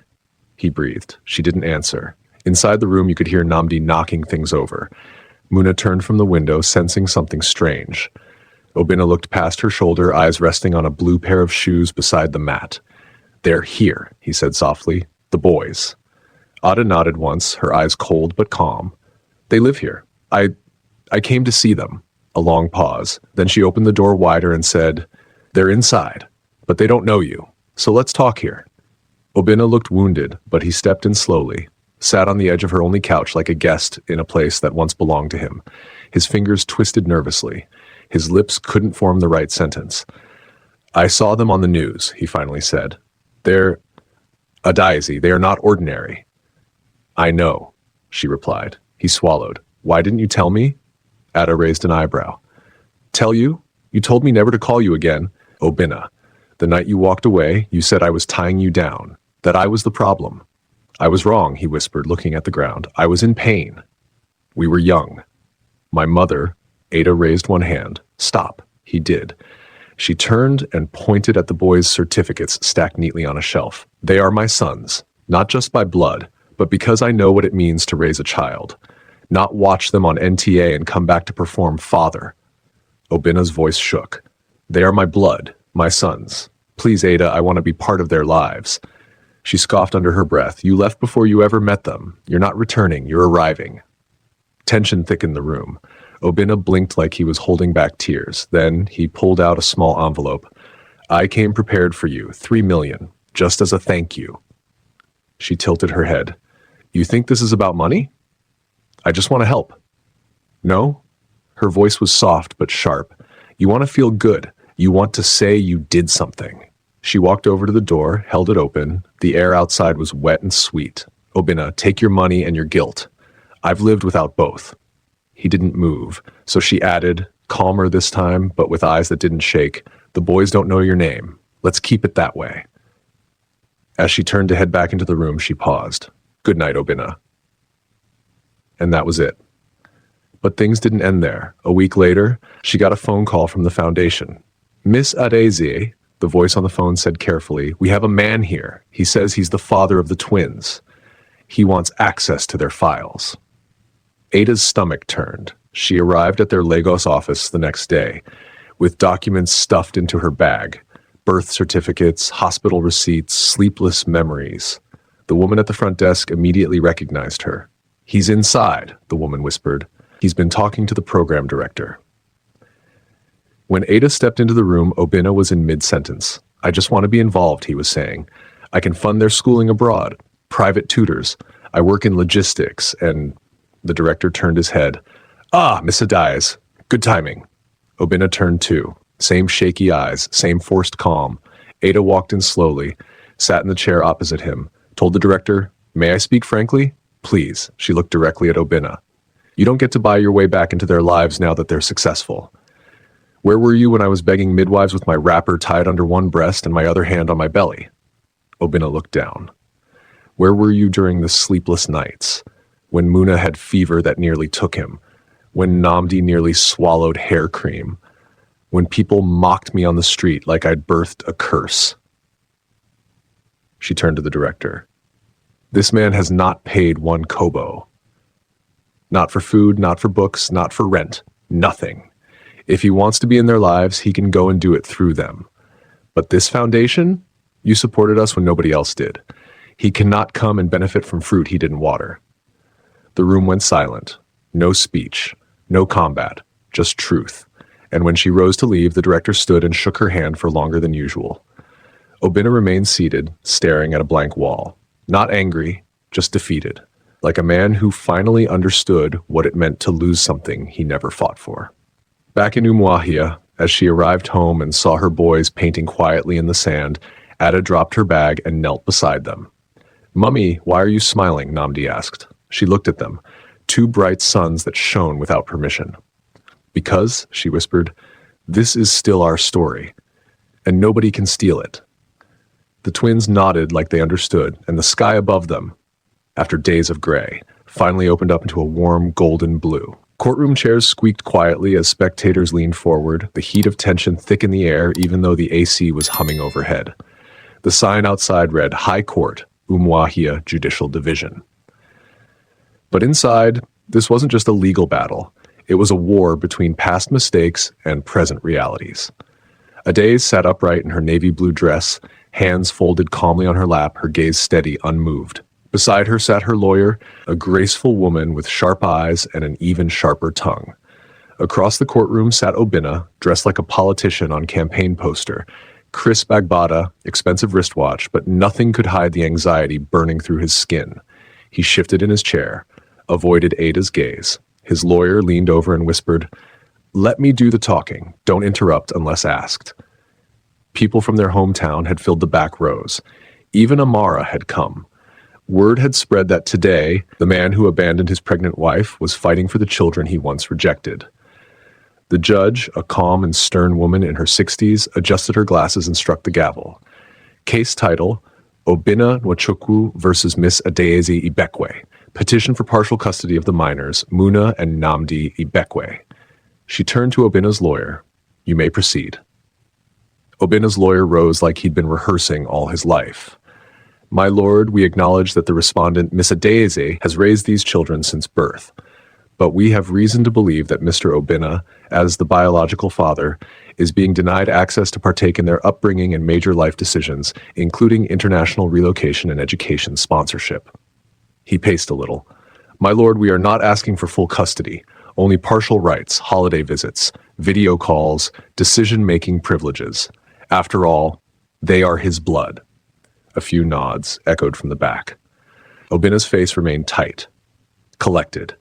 he breathed. She didn't answer. Inside the room you could hear Namdi knocking things over. Muna turned from the window, sensing something strange. Obinna looked past her shoulder, eyes resting on a blue pair of shoes beside the mat. "They're here," he said softly. "The boys." Ada nodded once, her eyes cold but calm. "They live here. I came to see them." A long pause. Then she opened the door wider and said, "They're inside, but they don't know you. So let's talk here." Obinna looked wounded, but he stepped in slowly, sat on the edge of her only couch like a guest in a place that once belonged to him. His fingers twisted nervously. His lips couldn't form the right sentence. "I saw them on the news," he finally said. "They're Adaize. They are not ordinary." "I know," she replied. He swallowed. "Why didn't you tell me?" Ada raised an eyebrow. "Tell you? You told me never to call you again." "Obinna, the night you walked away, you said I was tying you down, that I was the problem." "I was wrong," he whispered, looking at the ground. "I was in pain. We were young. My mother," Ada raised one hand. "Stop." He did. She turned and pointed at the boys' certificates stacked neatly on a shelf. "They are my sons, not just by blood, but because I know what it means to raise a child. Not watch them on NTA and come back to perform father." Obinna's voice shook. "They are my blood, my sons. Please, Ada, I want to be part of their lives." She scoffed under her breath. "You left before you ever met them. You're not returning, you're arriving." Tension thickened the room. Obinna blinked like he was holding back tears. Then he pulled out a small envelope. "I came prepared for you, 3 million, just as a thank you." She tilted her head. "You think this is about money?" "I just want to help." "No?" Her voice was soft but sharp. "You want to feel good. You want to say you did something." She walked over to the door, held it open. The air outside was wet and sweet. "Obinna, take your money and your guilt. I've lived without both." He didn't move, so she added, calmer this time, but with eyes that didn't shake, "The boys don't know your name. Let's keep it that way." As she turned to head back into the room, she paused. "Good night, Obinna." And that was it. But things didn't end there. A week later, she got a phone call from the foundation. "Miss Adaize," the voice on the phone said carefully, "we have a man here. He says he's the father of the twins. He wants access to their files." Ada's stomach turned. She arrived at their Lagos office the next day, with documents stuffed into her bag. Birth certificates, hospital receipts, sleepless memories. The woman at the front desk immediately recognized her. "He's inside," the woman whispered. "He's been talking to the program director." When Ada stepped into the room, Obinna was in mid-sentence. "I just want to be involved," he was saying. "I can fund their schooling abroad, private tutors. I work in logistics," and the director turned his head. "Ah, Miss Adaize, good timing." Obinna turned too. Same shaky eyes, same forced calm. Ada walked in slowly, sat in the chair opposite him, told the director, "May I speak frankly?" "Please." She looked directly at Obinna. "You don't get to buy your way back into their lives now that they're successful. Where were you when I was begging midwives with my wrapper tied under one breast and my other hand on my belly?" Obinna looked down. "Where were you during the sleepless nights? When Muna had fever that nearly took him? When Namdi nearly swallowed hair cream? When people mocked me on the street like I'd birthed a curse?" She turned to the director. "This man has not paid one kobo. Not for food, not for books, not for rent. Nothing. If he wants to be in their lives, he can go and do it through them. But this foundation, you supported us when nobody else did. He cannot come and benefit from fruit he didn't water." The room went silent. No speech, no combat, just truth. And when she rose to leave, the director stood and shook her hand for longer than usual. Obinna remained seated, staring at a blank wall. Not angry, just defeated. Like a man who finally understood what it meant to lose something he never fought for. Back in Umuahia, As she arrived home and saw her boys painting quietly in the sand, Ada dropped her bag and knelt beside them. "Mummy, why are you smiling?" Namdi asked. She looked at them, two bright suns that shone without permission. "Because," she whispered, "this is still our story, and nobody can steal it." The twins nodded like they understood, and the sky above them, after days of gray, finally opened up into a warm golden blue. Courtroom chairs squeaked quietly as spectators leaned forward, the heat of tension thick in the air even though the AC was humming overhead. The sign outside read, "High Court, Umuahia Judicial Division." But inside, this wasn't just a legal battle. It was a war between past mistakes and present realities. Adaze sat upright in her navy blue dress, hands folded calmly on her lap, her gaze steady, unmoved. Beside her sat her lawyer, a graceful woman with sharp eyes and an even sharper tongue. Across the courtroom sat Obinna, dressed like a politician on campaign poster, crisp agbada, expensive wristwatch, but nothing could hide the anxiety burning through his skin. He shifted in his chair, avoided Ada's gaze. His lawyer leaned over and whispered, "Let me do the talking. Don't interrupt unless asked." People from their hometown had filled the back rows. Even Amara had come. Word had spread that today, the man who abandoned his pregnant wife was fighting for the children he once rejected. The judge, a calm and stern woman in her 60s, adjusted her glasses and struck the gavel. Case title, Obinna Nwachukwu versus Miss Adaeze Ibekwe. Petition for partial custody of the minors, Muna and Namdi Ibekwe. She turned to Obinna's lawyer. "You may proceed." Obinna's lawyer rose like he'd been rehearsing all his life. "My lord, we acknowledge that the respondent, Miss Adaeze, has raised these children since birth. But we have reason to believe that Mr. Obinna, as the biological father, is being denied access to partake in their upbringing and major life decisions, including international relocation and education sponsorship." He paced a little. "My lord, we are not asking for full custody, only partial rights, holiday visits, video calls, decision-making privileges. After all, they are his blood." A few nods echoed from the back. Obinna's face remained tight, collected,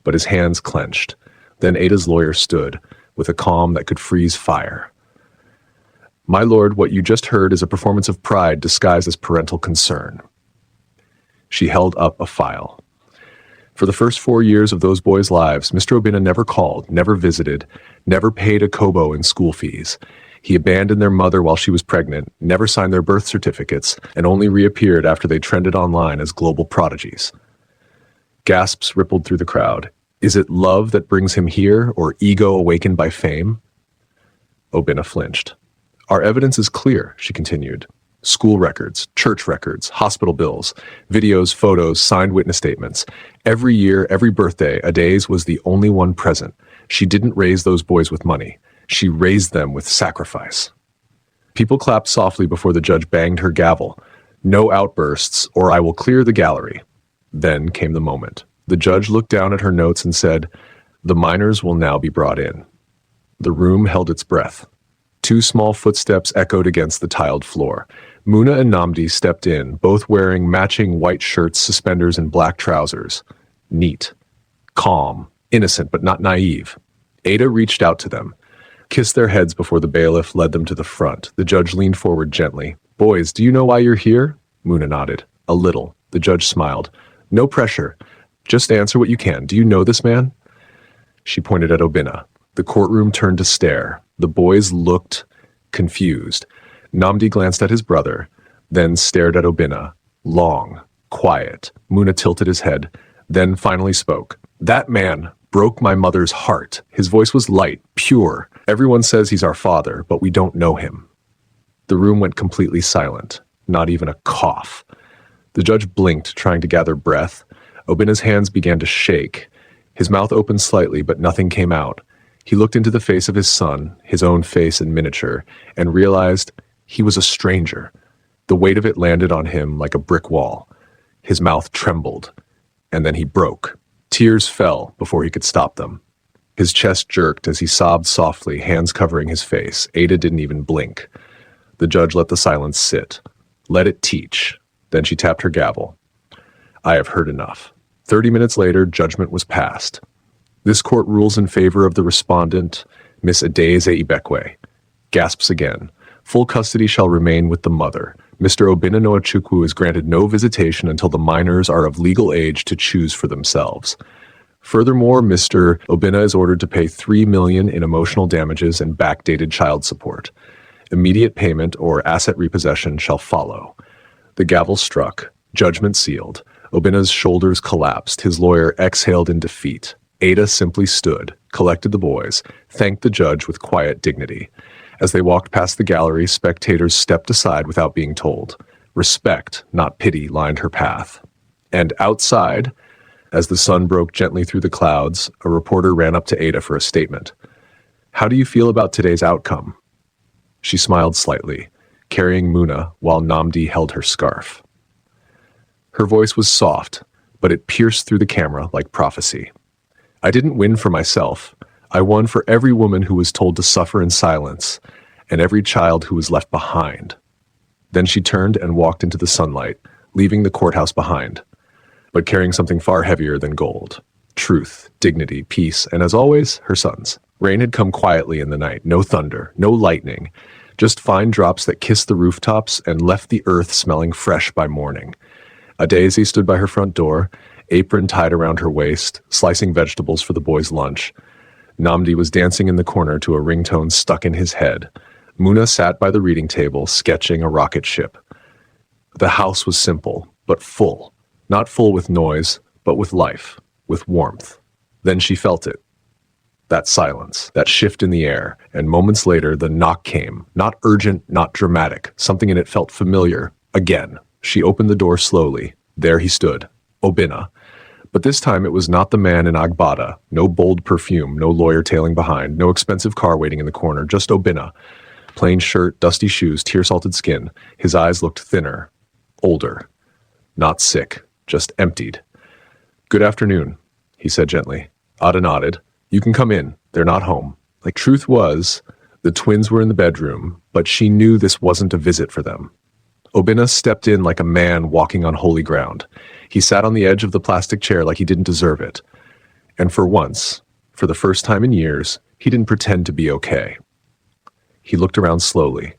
but his hands clenched. Then Ada's lawyer stood, with a calm that could freeze fire. "My lord, what you just heard is a performance of pride disguised as parental concern." She held up a file. "For the first 4 years of those boys' lives, Mr. Obinna never called, never visited, never paid a kobo in school fees. He abandoned their mother while she was pregnant, never signed their birth certificates, and only reappeared after they trended online as global prodigies." Gasps rippled through the crowd. "Is it love that brings him here, or ego awakened by fame?" Obinna flinched. "Our evidence is clear," she continued. "School records, church records, hospital bills, videos, photos, signed witness statements. Every year, every birthday, Adaze was the only one present. She didn't raise those boys with money. She raised them with sacrifice." People clapped softly before the judge banged her gavel. "No outbursts, or I will clear the gallery." Then came the moment. The judge looked down at her notes and said, "The minors will now be brought in." The room held its breath. 2 small footsteps echoed against the tiled floor. Muna and Namdi stepped in, both wearing matching white shirts, suspenders, and black trousers. Neat. Calm. Innocent, but not naive. Ada reached out to them, kissed their heads before the bailiff led them to the front. The judge leaned forward gently. "Boys, do you know why you're here?" Muna nodded. "A little." The judge smiled. "No pressure. Just answer what you can. Do you know this man?" She pointed at Obinna. The courtroom turned to stare. The boys looked confused. Namdi glanced at his brother, then stared at Obinna. Long, quiet. Muna tilted his head, then finally spoke. "That man broke my mother's heart." His voice was light, pure. "Everyone says he's our father, but we don't know him." The room went completely silent. Not even a cough. The judge blinked, trying to gather breath. Obinna's hands began to shake. His mouth opened slightly, but nothing came out. He looked into the face of his son, his own face in miniature, and realized he was a stranger. The weight of it landed on him like a brick wall. His mouth trembled, and then he broke. Tears fell before he could stop them. His chest jerked as he sobbed softly, hands covering his face. Ada didn't even blink. The judge let the silence sit. Let it teach. Then she tapped her gavel. "I have heard enough." 30 minutes later, judgment was passed. This court rules in favor of the respondent, Miss Adeze Ibekwe. Gasps again. Full custody shall remain with the mother. Mr. Obinna Nwachukwu is granted no visitation until the minors are of legal age to choose for themselves. Furthermore, Mr. Obinna is ordered to pay $3 million in emotional damages and backdated child support. Immediate payment or asset repossession shall follow. The gavel struck. Judgment sealed. Obinna's shoulders collapsed. His lawyer exhaled in defeat. Ada simply stood, collected the boys, thanked the judge with quiet dignity. As they walked past the gallery, spectators stepped aside without being told. Respect, not pity, lined her path. And outside, as the sun broke gently through the clouds, a reporter ran up to Ada for a statement. "How do you feel about today's outcome?" She smiled slightly, carrying Muna while Namdi held her scarf. Her voice was soft, but it pierced through the camera like prophecy. "I didn't win for myself. I won for every woman who was told to suffer in silence, and every child who was left behind." Then she turned and walked into the sunlight, leaving the courthouse behind, but carrying something far heavier than gold. Truth, dignity, peace, and as always, her sons. Rain had come quietly in the night, no thunder, no lightning, just fine drops that kissed the rooftops and left the earth smelling fresh by morning. Adeze stood by her front door, apron tied around her waist, slicing vegetables for the boys' lunch. Namdi was dancing in the corner to a ringtone stuck in his head. Muna sat by the reading table, sketching a rocket ship. The house was simple, but full. Not full with noise, but with life, with warmth. Then she felt it. That silence, that shift in the air, and moments later the knock came. Not urgent, not dramatic. Something in it felt familiar. Again. She opened the door slowly. There he stood. Obinna. But this time it was not the man in Agbada. No bold perfume, no lawyer tailing behind, no expensive car waiting in the corner, just Obinna. Plain shirt, dusty shoes, tear-salted skin. His eyes looked thinner, older. Not sick, just emptied. "Good afternoon," he said gently. Ada nodded. "You can come in. They're not home." Truth was, the twins were in the bedroom, but she knew this wasn't a visit for them. Obinna stepped in like a man walking on holy ground. He sat on the edge of the plastic chair like he didn't deserve it. And for once, for the first time in years, he didn't pretend to be okay. He looked around slowly,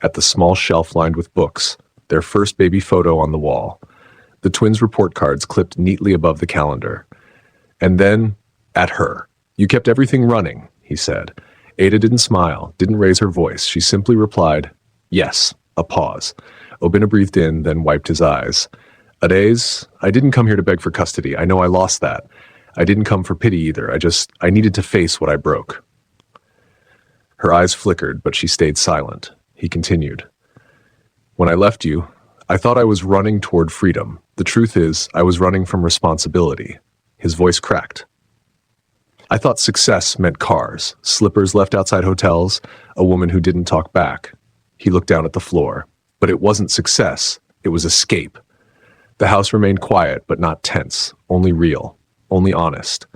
at the small shelf lined with books, their first baby photo on the wall, the twins' report cards clipped neatly above the calendar. And then, at her. "You kept everything running," he said. Ada didn't smile, didn't raise her voice. She simply replied, "Yes." A pause. Obinna breathed in, then wiped his eyes. "Adeze, I didn't come here to beg for custody. I know I lost that. I didn't come for pity either. I needed to face what I broke." Her eyes flickered, but she stayed silent. He continued. "When I left you, I thought I was running toward freedom. The truth is, I was running from responsibility." His voice cracked. "I thought success meant cars, slippers left outside hotels, a woman who didn't talk back." He looked down at the floor. But it wasn't success. It was escape. The house remained quiet, but not tense. Only real. Only honest.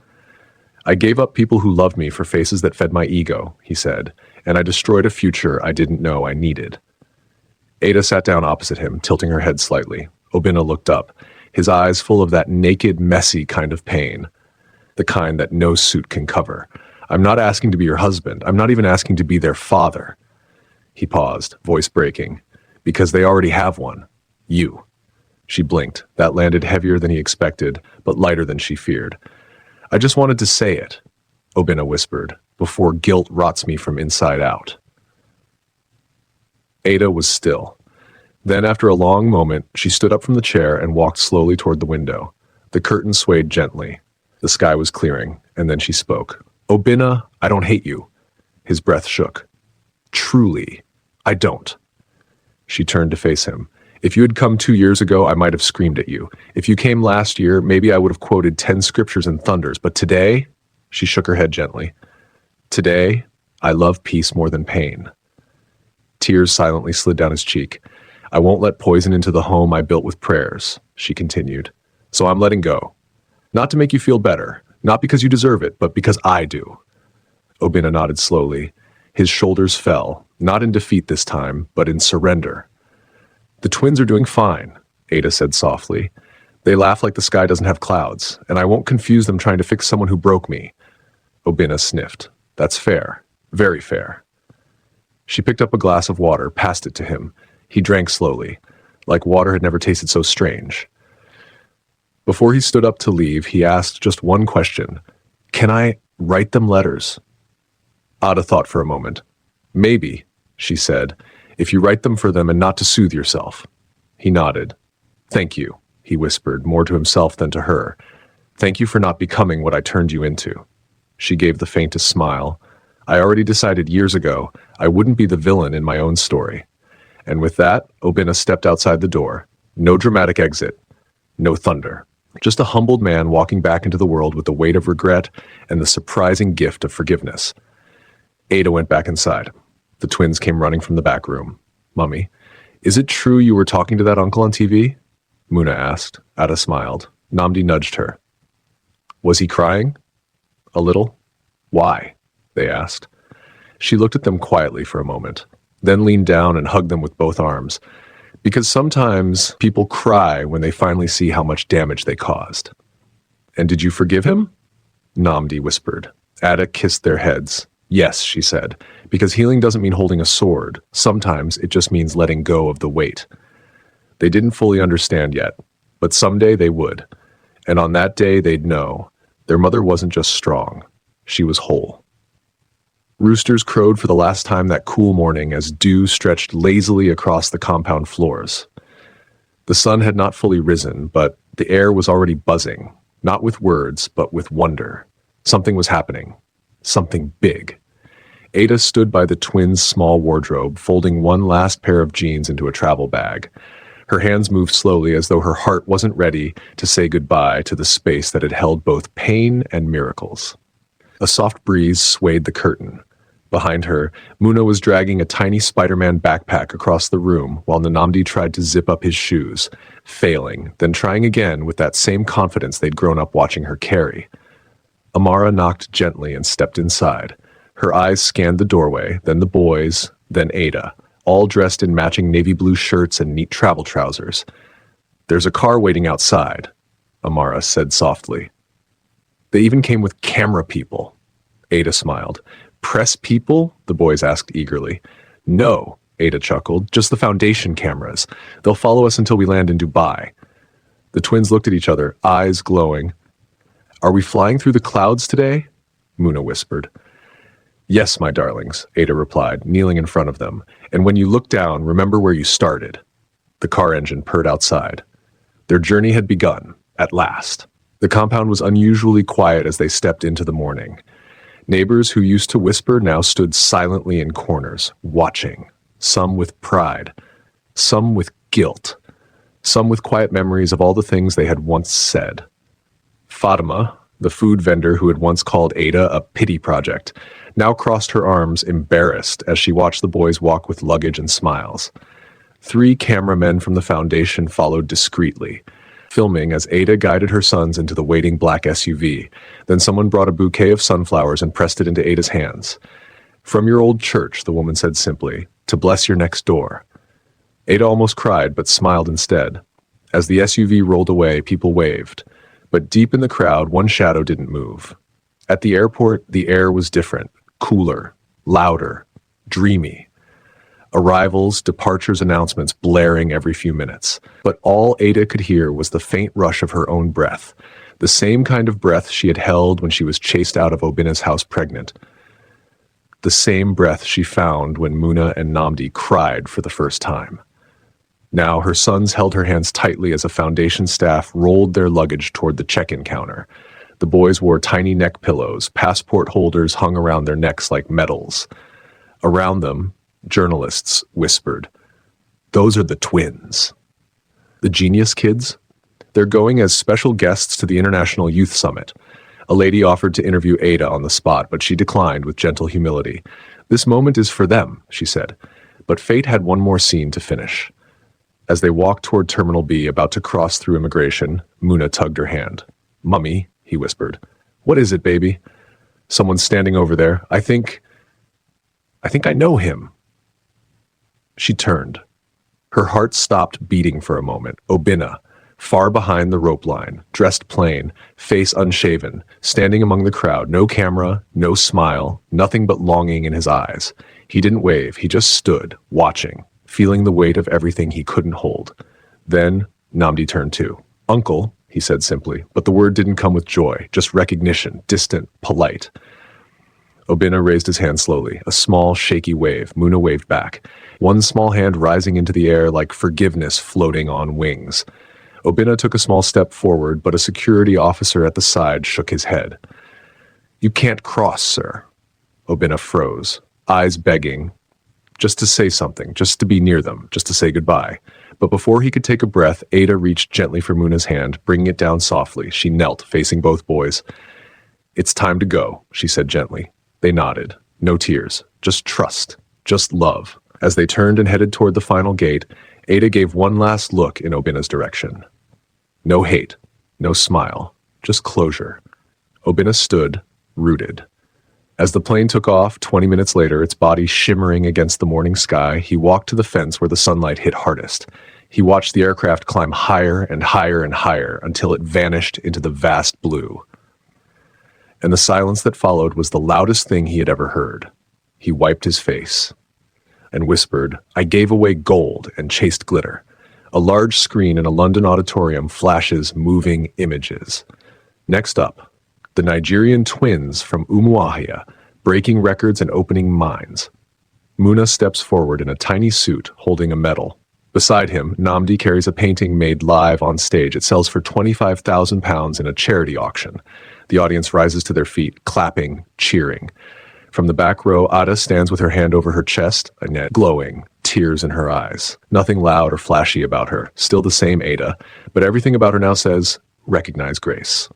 "I gave up people who loved me for faces that fed my ego," he said, "and I destroyed a future I didn't know I needed." Ada sat down opposite him, tilting her head slightly. Obinna looked up, his eyes full of that naked, messy kind of pain. The kind that no suit can cover. "I'm not asking to be your husband. I'm not even asking to be their father." He paused, voice breaking. "Because they already have one. You." She blinked. That landed heavier than he expected, but lighter than she feared. "I just wanted to say it," Obinna whispered, "before guilt rots me from inside out." Ada was still. Then, after a long moment, she stood up from the chair and walked slowly toward the window. The curtain swayed gently. The sky was clearing, and then she spoke. "Obinna, I don't hate you." His breath shook. "Truly, I don't." She turned to face him. "If you had come 2 years ago, I might have screamed at you. If you came last year, maybe I would have quoted 10 scriptures and thunders. But today," she shook her head gently, "today, I love peace more than pain." Tears silently slid down his cheek. "I won't let poison into the home I built with prayers," she continued. "So I'm letting go. Not to make you feel better, not because you deserve it, but because I do." Obinna nodded slowly. His shoulders fell, not in defeat this time, but in surrender. "The twins are doing fine," Ada said softly. They laugh like the sky doesn't have clouds, and I won't confuse them trying to fix someone who broke me. Obina sniffed. That's fair. Very fair. She picked up a glass of water, passed it to him. He drank slowly, like water had never tasted so strange. Before he stood up to leave, he asked just one question. Can I write them letters? Ada thought for a moment. Maybe, she said, if you write them for them and not to soothe yourself. He nodded. Thank you, he whispered, more to himself than to her. Thank you for not becoming what I turned you into. She gave the faintest smile. I already decided years ago I wouldn't be the villain in my own story. And with that, Obina stepped outside the door. No dramatic exit. No thunder. Just a humbled man walking back into the world with the weight of regret and the surprising gift of forgiveness. Ada went back inside. The twins came running from the back room. Mummy, is it true you were talking to that uncle on TV? Muna asked. Ada smiled. Namdi nudged her. Was he crying? A little. Why? They asked. She looked at them quietly for a moment, then leaned down and hugged them with both arms. Because sometimes people cry when they finally see how much damage they caused. And did you forgive him? Namdi whispered. Ada kissed their heads. Yes, she said, because healing doesn't mean holding a sword. Sometimes it just means letting go of the weight. They didn't fully understand yet, but someday they would. And on that day they'd know. Their mother wasn't just strong. She was whole. Roosters crowed for the last time that cool morning as dew stretched lazily across the compound floors. The sun had not fully risen, but the air was already buzzing, not with words, but with wonder. Something was happening. Something big. Ada stood by the twins' small wardrobe, folding one last pair of jeans into a travel bag. Her hands moved slowly as though her heart wasn't ready to say goodbye to the space that had held both pain and miracles. A soft breeze swayed the curtain. Behind her, Muna was dragging a tiny Spider-Man backpack across the room while Namdi tried to zip up his shoes, failing, then trying again with that same confidence they'd grown up watching her carry. Amara knocked gently and stepped inside. Her eyes scanned the doorway, then the boys, then Ada, all dressed in matching navy blue shirts and neat travel trousers. There's a car waiting outside, Amara said softly. They even came with camera people. Ada smiled. Press people? The boys asked eagerly. No, Ada chuckled, just the Foundation cameras. They'll follow us until we land in Dubai. The twins looked at each other, eyes glowing. Are we flying through the clouds today? Muna whispered. Yes, my darlings, Ada replied, kneeling in front of them. And when you look down, remember where you started. The car engine purred outside. Their journey had begun, at last. The compound was unusually quiet as they stepped into the morning. Neighbors who used to whisper now stood silently in corners, watching, some with pride, some with guilt, some with quiet memories of all the things they had once said. Fatima, the food vendor who had once called Ada a pity project, now crossed her arms embarrassed as she watched the boys walk with luggage and smiles. 3 cameramen from the Foundation followed discreetly, filming as Ada guided her sons into the waiting black SUV. Then someone brought a bouquet of sunflowers and pressed it into Ada's hands. From your old church, the woman said simply, to bless your next door. Ada almost cried, but smiled instead. As the SUV rolled away, people waved. But deep in the crowd, one shadow didn't move. At the airport, the air was different, cooler, louder, dreamy. Arrivals, departures, announcements blaring every few minutes. But all Ada could hear was the faint rush of her own breath, the same kind of breath she had held when she was chased out of Obina's house pregnant. The same breath she found when Muna and Namdi cried for the first time. Now her sons held her hands tightly as a Foundation staff rolled their luggage toward the check-in counter. The boys wore tiny neck pillows, passport holders hung around their necks like medals. Around them, journalists whispered, "Those are the twins." The genius kids? They're going as special guests to the International Youth Summit. A lady offered to interview Ada on the spot, but she declined with gentle humility. This moment is for them, she said. But fate had one more scene to finish. As they walked toward Terminal B, about to cross through immigration, Muna tugged her hand. "Mummy," he whispered. "What is it, baby?" "Someone's standing over there. I think I know him." She turned. Her heart stopped beating for a moment. Obina, far behind the rope line, dressed plain, face unshaven, standing among the crowd, no camera, no smile, nothing but longing in his eyes. He didn't wave, he just stood, watching, feeling the weight of everything he couldn't hold. Then Nnamdi turned to. "Uncle," he said simply, but the word didn't come with joy, just recognition, distant, polite. Obinna raised his hand slowly, a small, shaky wave. Muna waved back, one small hand rising into the air like forgiveness floating on wings. Obinna took a small step forward, but a security officer at the side shook his head. "You can't cross, sir." Obinna froze, eyes begging, just to say something, just to be near them, just to say goodbye. But before he could take a breath, Ada reached gently for Muna's hand, bringing it down softly. She knelt, facing both boys. "It's time to go," she said gently. They nodded. No tears, just trust, just love. As they turned and headed toward the final gate, Ada gave one last look in Obinna's direction. No hate, no smile, just closure. Obinna stood, rooted. As the plane took off 20 minutes later, its body shimmering against the morning sky, he walked to the fence where the sunlight hit hardest. He watched the aircraft climb higher and higher and higher until it vanished into the vast blue. And the silence that followed was the loudest thing he had ever heard. He wiped his face and whispered, "I gave away gold and chased glitter." A large screen in a London auditorium flashes moving images. Next up, the Nigerian twins from Umuahia, breaking records and opening mines. Muna steps forward in a tiny suit, holding a medal. Beside him, Nnamdi carries a painting made live on stage. It sells for £25,000 in a charity auction. The audience rises to their feet, clapping, cheering. From the back row, Ada stands with her hand over her chest, Annette glowing, tears in her eyes. Nothing loud or flashy about her, still the same Ada, but everything about her now says, "Recognize Grace."